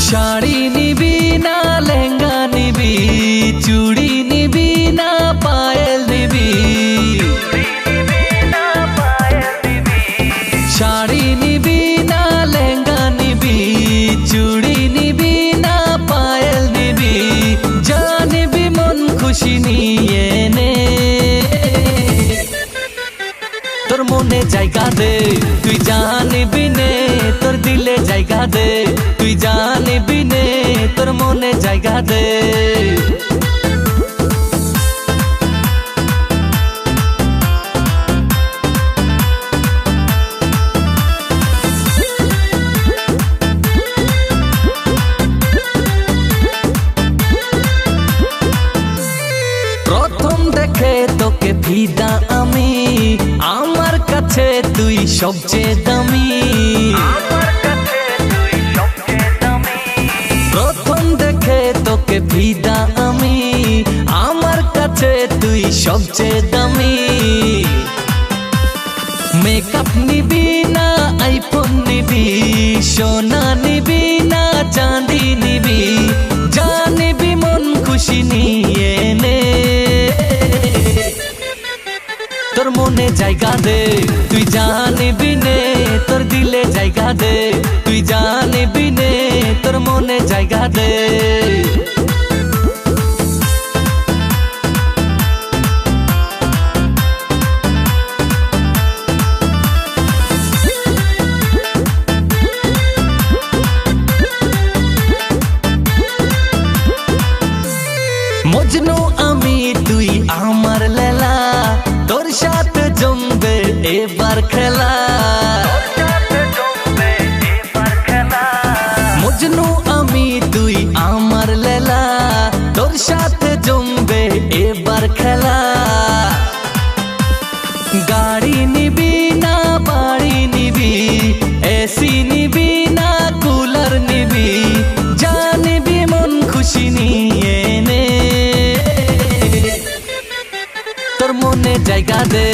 শাড়ি নিবি না লেহেঙ্গা নিবি, চুড়ি নিবি না পায়েল নিবি, শাড়ি নিবি না লেহেঙ্গা নিবি, চুড়ি নিবি না পায়েল নিবি, যা নিবি মন খুশি নিয়ে নে। তোর মনে জায়গা দে, তুই যা নিবি নে, তোর দিলে জায়গা দে, তুই যা নিবি নে, তোর মনে জায়গা দে। প্রথম দেখে তোকে ফিদা আমি, আমার কাছে তুই সবচেয়ে দামি। প্রথম দেখে তোকে ফিদা আমি, আমার কাছে তুই সবচেয়ে দামি। মেকআপ নিবি না আইফোন নিবি, সোনা নিবি না চাঁদি নিবি, যা নিবি মন খুশি নিয়ে নে। তোর মনে জায়গা দে, তুই যা নিবি নে, তোর দিলে জায়গা দে, তুই যা নিবি নে, তোর মনে জায়গা দে। মজনু আমি তুই আমার লেলা, তোর সাথে জমবে এবার খেলা। মজনু আমি তুই আমার লেলা, তোর সাথে জমবে এবার খেলা। গাড়ি নিবি না বাড়ি নিবি, এসি নিবি না কুলার নিবি, যা নিবি মন খুশি নিয়ে নে। তোর মনে জায়গা দে,